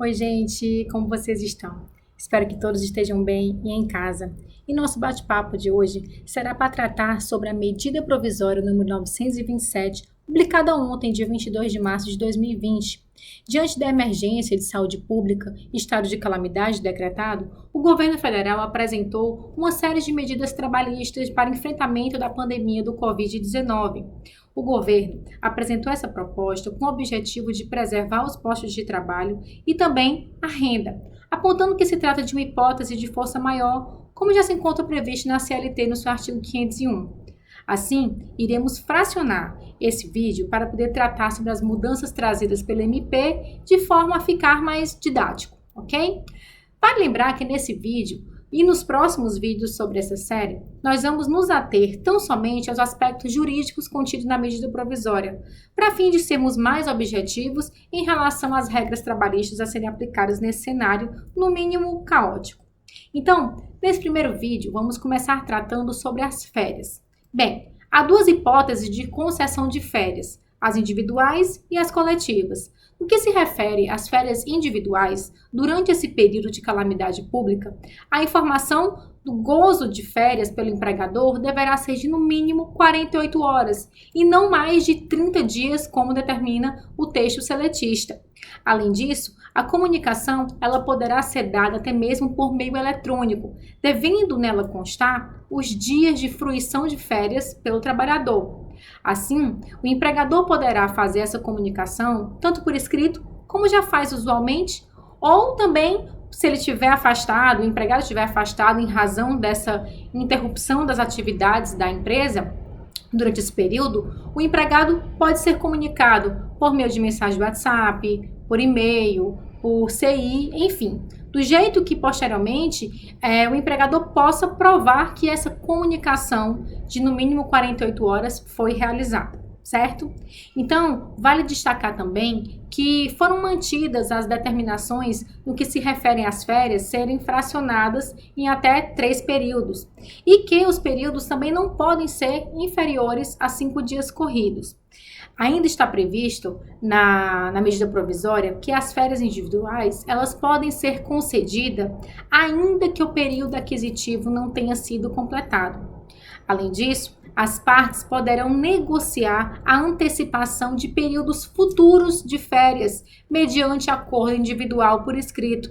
Oi, gente, como vocês estão? Espero que todos estejam bem e em casa. E nosso bate-papo de hoje será para tratar sobre a medida provisória número 927, publicada ontem, dia 22 de março de 2020. Diante da emergência de saúde pública e estado de calamidade decretado, o governo federal apresentou uma série de medidas trabalhistas para enfrentamento da pandemia do Covid-19. O governo apresentou essa proposta com o objetivo de preservar os postos de trabalho e também a renda, apontando que se trata de uma hipótese de força maior, como já se encontra previsto na CLT no seu artigo 501. Assim, iremos fracionar esse vídeo para poder tratar sobre as mudanças trazidas pelo MP de forma a ficar mais didático, ok? Vale lembrar que nesse vídeo e nos próximos vídeos sobre essa série, nós vamos nos ater tão somente aos aspectos jurídicos contidos na medida provisória, para fim de sermos mais objetivos em relação às regras trabalhistas a serem aplicadas nesse cenário, no mínimo caótico. Então, nesse primeiro vídeo, vamos começar tratando sobre as férias. Bem, há duas hipóteses de concessão de férias, as individuais e as coletivas. No que se refere às férias individuais, durante esse período de calamidade pública, a informação do gozo de férias pelo empregador deverá ser de no mínimo 48 horas e não mais de 30 dias, como determina o texto seletista. Além disso, a comunicação ela poderá ser dada até mesmo por meio eletrônico, devendo nela constar os dias de fruição de férias pelo trabalhador. Assim, o empregador poderá fazer essa comunicação tanto por escrito, como já faz usualmente, ou também, se ele estiver afastado, o empregado estiver afastado em razão dessa interrupção das atividades da empresa, durante esse período, o empregado pode ser comunicado por meio de mensagem do WhatsApp, por e-mail, por CI, enfim, do jeito que posteriormente o empregador possa provar que essa comunicação de no mínimo 48 horas foi realizada, certo? Então, vale destacar também que foram mantidas as determinações no que se referem às férias serem fracionadas em até 3 períodos e que os períodos também não podem ser inferiores a 5 dias corridos. Ainda está previsto na medida provisória que as férias individuais elas podem ser concedidas ainda que o período aquisitivo não tenha sido completado. Além disso, as partes poderão negociar a antecipação de períodos futuros de férias mediante acordo individual por escrito.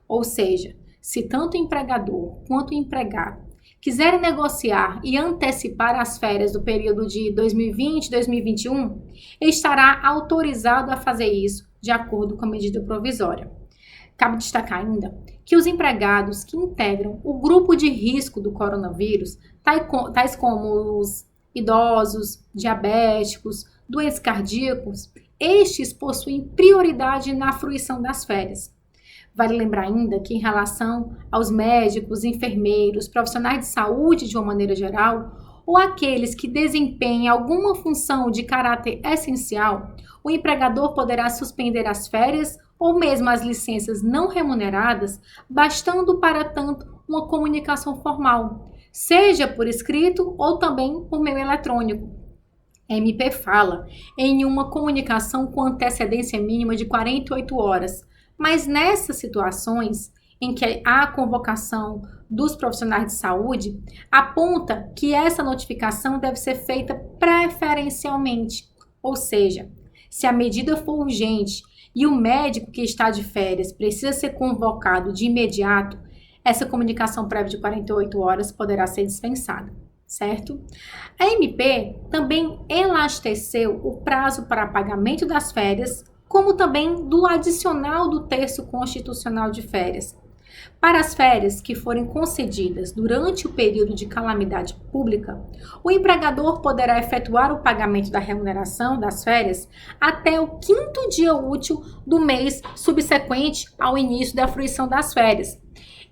Ou seja, se tanto o empregador quanto o empregado quiserem negociar e antecipar as férias do período de 2020 e 2021, estará autorizado a fazer isso de acordo com a medida provisória. Cabe destacar ainda que os empregados que integram o grupo de risco do coronavírus, tais como os idosos, diabéticos, doentes cardíacos, estes possuem prioridade na fruição das férias. Vale lembrar ainda que em relação aos médicos, enfermeiros, profissionais de saúde de uma maneira geral, ou aqueles que desempenhem alguma função de caráter essencial, o empregador poderá suspender as férias ou mesmo as licenças não remuneradas, bastando para tanto uma comunicação formal, seja por escrito ou também por meio eletrônico. A MP fala em uma comunicação com antecedência mínima de 48 horas, mas nessas situações em que há convocação dos profissionais de saúde, aponta que essa notificação deve ser feita preferencialmente, ou seja, se a medida for urgente e o médico que está de férias precisa ser convocado de imediato, essa comunicação prévia de 48 horas poderá ser dispensada, certo? A MP também elasteceu o prazo para pagamento das férias, como também do adicional do terço constitucional de férias. Para as férias que forem concedidas durante o período de calamidade pública, o empregador poderá efetuar o pagamento da remuneração das férias até o 5º dia útil do mês subsequente ao início da fruição das férias.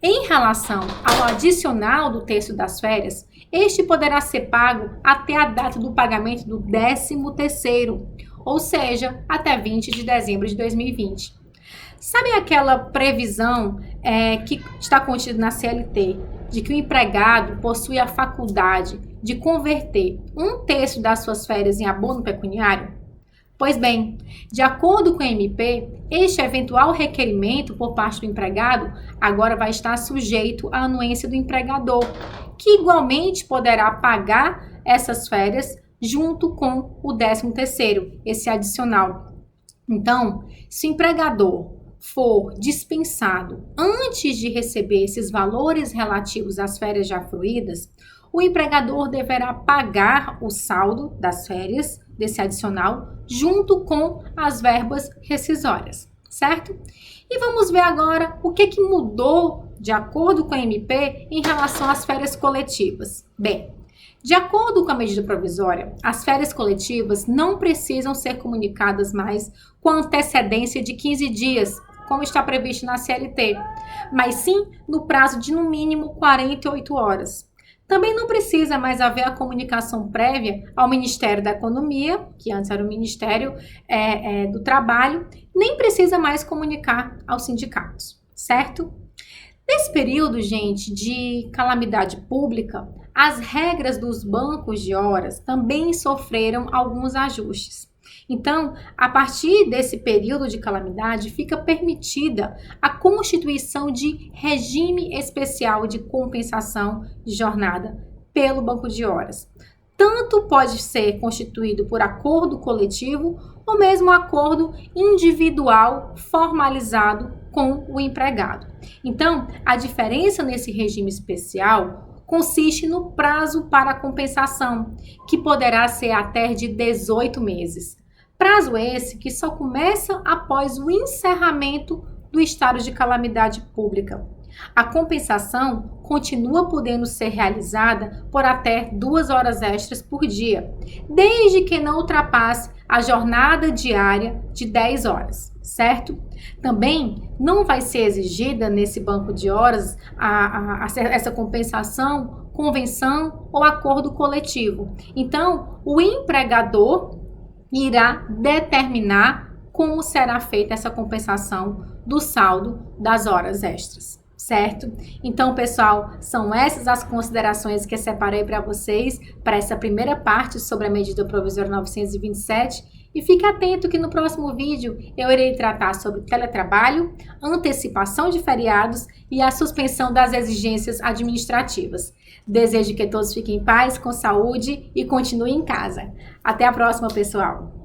Em relação ao adicional do terço das férias, este poderá ser pago até a data do pagamento do 13º, ou seja, até 20 de dezembro de 2020. Sabe aquela previsão que está contida na CLT, de que o empregado possui a faculdade de converter 1/3 das suas férias em abono pecuniário? Pois bem, de acordo com a MP, este eventual requerimento por parte do empregado agora vai estar sujeito à anuência do empregador, que igualmente poderá pagar essas férias junto com o 13º, esse adicional. Então, se o empregador for dispensado antes de receber esses valores relativos às férias já fruídas, o empregador deverá pagar o saldo das férias desse adicional junto com as verbas rescisórias, certo? E vamos ver agora o que mudou de acordo com a MP em relação às férias coletivas. Bem, de acordo com a medida provisória, as férias coletivas não precisam ser comunicadas mais com antecedência de 15 dias, como está previsto na CLT, mas sim no prazo de no mínimo 48 horas. Também não precisa mais haver a comunicação prévia ao Ministério da Economia, que antes era o Ministério do Trabalho, nem precisa mais comunicar aos sindicatos, certo? Nesse período, gente, de calamidade pública, as regras dos bancos de horas também sofreram alguns ajustes. Então, a partir desse período de calamidade, fica permitida a constituição de regime especial de compensação de jornada pelo banco de horas. Tanto pode ser constituído por acordo coletivo ou mesmo acordo individual formalizado com o empregado. Então, a diferença nesse regime especial consiste no prazo para a compensação, que poderá ser até de 18 meses. Prazo esse que só começa após o encerramento do estado de calamidade pública. A compensação continua podendo ser realizada por até 2 horas extras por dia, desde que não ultrapasse a jornada diária de 10 horas, certo? Também não vai ser exigida nesse banco de horas essa compensação, convenção ou acordo coletivo. Então, o empregador irá determinar como será feita essa compensação do saldo das horas extras, certo? Então, pessoal, são essas as considerações que eu separei para vocês para essa primeira parte sobre a medida provisória 927. E fique atento que no próximo vídeo eu irei tratar sobre teletrabalho, antecipação de feriados e a suspensão das exigências administrativas. Desejo que todos fiquem em paz, com saúde e continuem em casa. Até a próxima, pessoal!